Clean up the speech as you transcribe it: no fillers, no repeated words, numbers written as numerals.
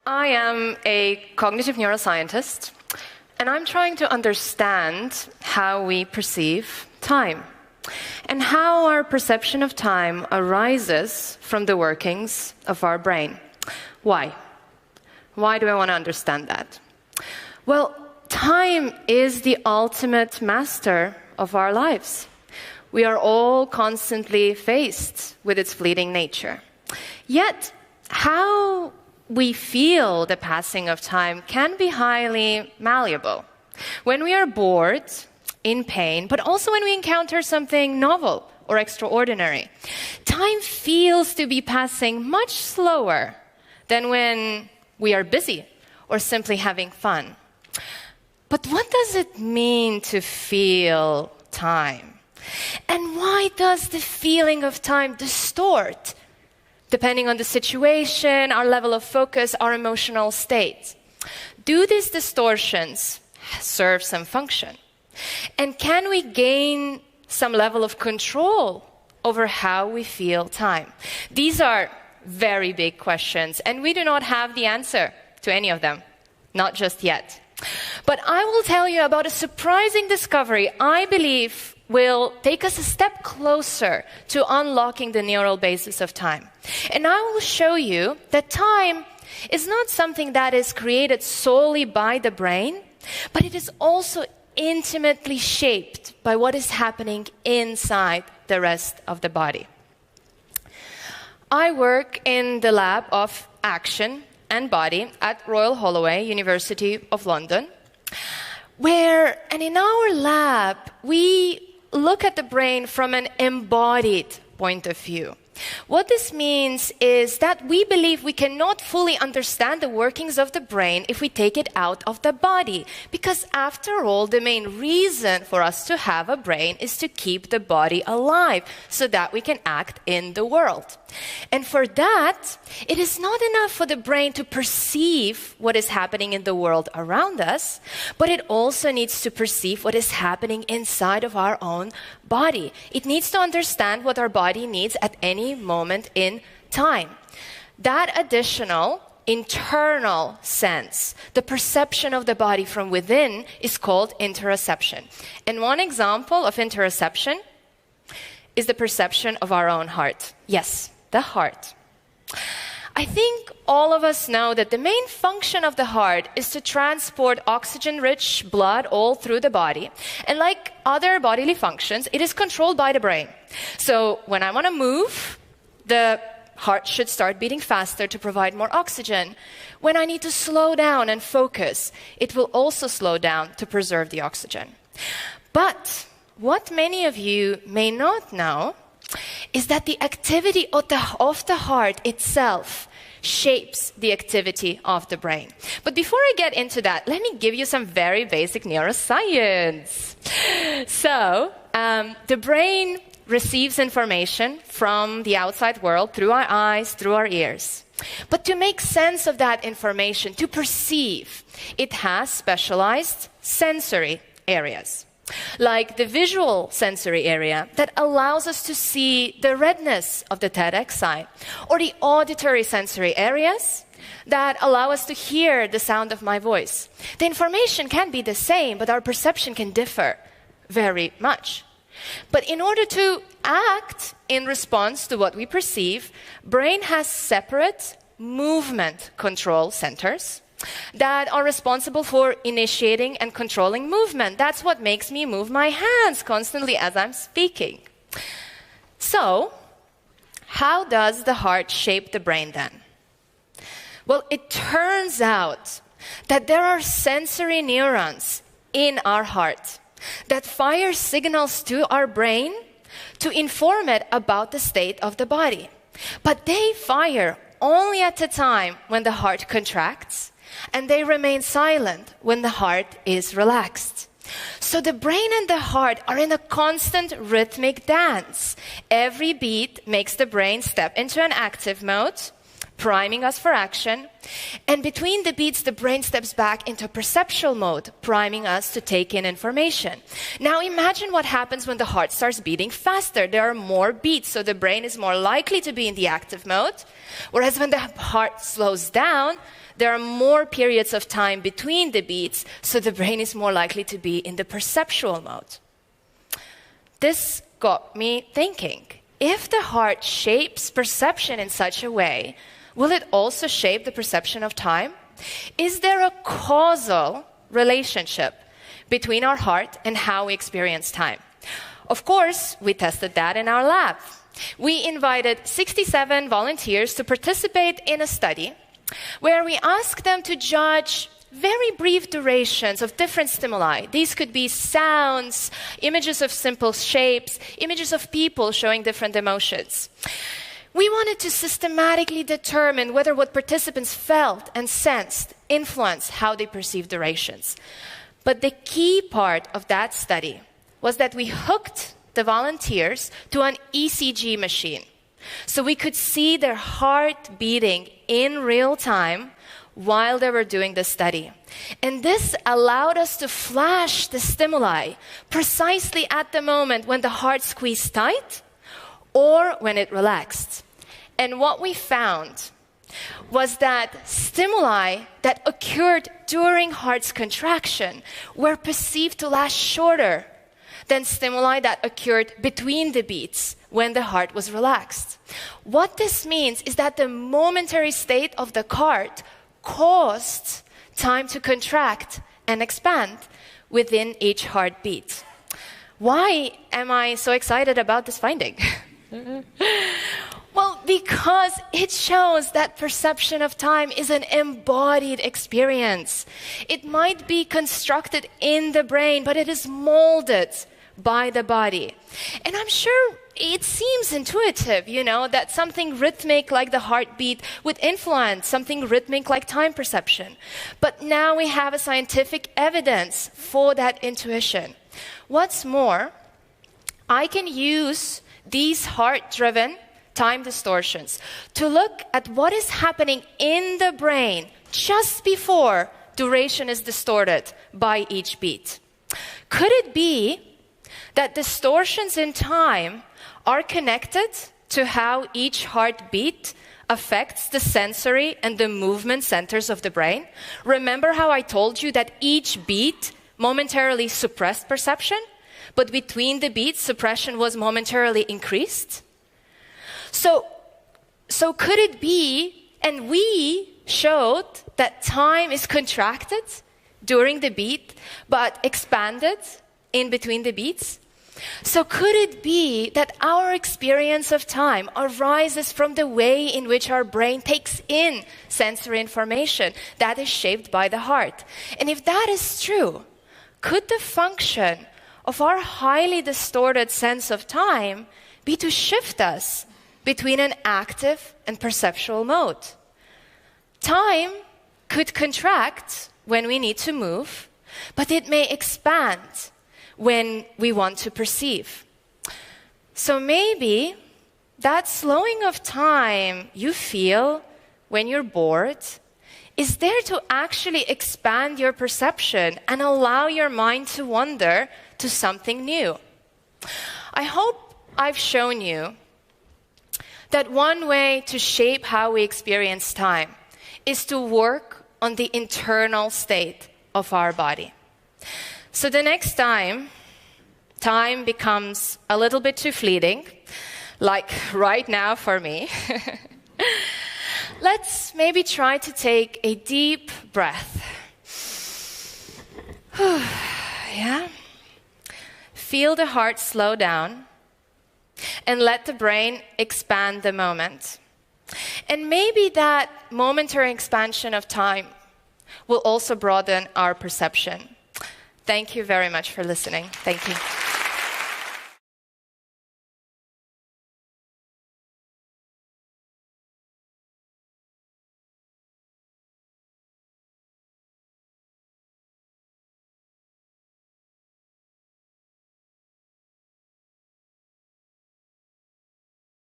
I am a cognitive neuroscientist, and I'm trying to understand how we perceive time and how our perception of time arises from the workings of our brain. Why? Why do I want to understand that? Well, time is the ultimate master of our lives. We are all constantly faced with its fleeting nature. Yet, how we feel the passing of time can be highly malleable. When we are bored, in pain, but also when we encounter something novel or extraordinary, time feels to be passing much slower than when we are busy or simply having fun. But what does it mean to feel time? And why does the feeling of time distort depending on the situation, our level of focus, our emotional state? Do these distortions serve some function? And can we gain some level of control over how we feel time? These are very big questions, and we do not have the answer to any of them, not just yet. But I will tell you about a surprising discovery I believe will take us a step closer to unlocking the neural basis of time. And I will show you that time is not something that is created solely by the brain, but it is also intimately shaped by what is happening inside the rest of the body. I work in the lab of action and body at Royal Holloway, University of London, and in our lab, we look at the brain from an embodied point of view. What this means is that we believe we cannot fully understand the workings of the brain if we take it out of the body. Because after all, the main reason for us to have a brain is to keep the body alive so that we can act in the world. And for that, it is not enough for the brain to perceive what is happening in the world around us, but it also needs to perceive what is happening inside of our own body. It needs to understand what our body needs at any moment in time. That additional internal sense, the perception of the body from within, is called interoception. And one example of interoception is the perception of our own heart. Yes, the heart. I think all of us know that the main function of the heart is to transport oxygen-rich blood all through the body. And like other bodily functions, it is controlled by the brain. So when I want to move, the heart should start beating faster to provide more oxygen. When I need to slow down and focus, it will also slow down to preserve the oxygen. But what many of you may not know is that the activity of the heart itself shapes the activity of the brain. But before I get into that, let me give you some very basic neuroscience. So, the brain receives information from the outside world through our eyes, through our ears. But to make sense of that information, to perceive, it has specialized sensory areas. Like the visual sensory area that allows us to see the redness of the TEDx sign, or the auditory sensory areas that allow us to hear the sound of my voice. The information can be the same, but our perception can differ very much. But in order to act in response to what we perceive, brain has separate movement control centers that are responsible for initiating and controlling movement. That's what makes me move my hands constantly as I'm speaking. So, how does the heart shape the brain then? Well, it turns out that there are sensory neurons in our heart that fire signals to our brain to inform it about the state of the body. But they fire only at the time when the heart contracts, and they remain silent when the heart is relaxed. So the brain and the heart are in a constant rhythmic dance. Every beat makes the brain step into an active mode, priming us for action. And between the beats, the brain steps back into perceptual mode, priming us to take in information. Now imagine what happens when the heart starts beating faster. There are more beats, so the brain is more likely to be in the active mode. Whereas when the heart slows down, there are more periods of time between the beats, so the brain is more likely to be in the perceptual mode. This got me thinking, if the heart shapes perception in such a way, will it also shape the perception of time? Is there a causal relationship between our heart and how we experience time? Of course, we tested that in our lab. We invited 67 volunteers to participate in a study where we asked them to judge very brief durations of different stimuli. These could be sounds, images of simple shapes, images of people showing different emotions. We wanted to systematically determine whether what participants felt and sensed influenced how they perceived durations. But the key part of that study was that we hooked the volunteers to an ECG machine. So we could see their heart beating in real time while they were doing the study. And this allowed us to flash the stimuli precisely at the moment when the heart squeezed tight or when it relaxed. And what we found was that stimuli that occurred during heart's contraction were perceived to last shorter than stimuli that occurred between the beats when the heart was relaxed. What this means is that the momentary state of the heart caused time to contract and expand within each heartbeat. Why am I so excited about this finding? Well, because it shows that perception of time is an embodied experience. It might be constructed in the brain, but it is molded by the body. And I'm sure it seems intuitive, that something rhythmic like the heartbeat would influence something rhythmic like time perception. But now we have a scientific evidence for that intuition. What's more, I can use these heart-driven time distortions to look at what is happening in the brain just before duration is distorted by each beat. Could it be that distortions in time are connected to how each heartbeat affects the sensory and the movement centers of the brain? Remember how I told you that each beat momentarily suppressed perception, but between the beats, suppression was momentarily increased? So could it be, and we showed that time is contracted during the beat, but expanded in between the beats? So could it be that our experience of time arises from the way in which our brain takes in sensory information that is shaped by the heart? And if that is true, could the function of our highly distorted sense of time be to shift us between an active and perceptual mode? Time could contract when we need to move, but it may expand when we want to perceive. So maybe that slowing of time you feel when you're bored is there to actually expand your perception and allow your mind to wander to something new. I hope I've shown you that one way to shape how we experience time is to work on the internal state of our body. So the next time becomes a little bit too fleeting, like right now for me, let's maybe try to take a deep breath. Yeah? Feel the heart slow down and let the brain expand the moment. And maybe that momentary expansion of time will also broaden our perception. Thank you very much for listening. Thank you.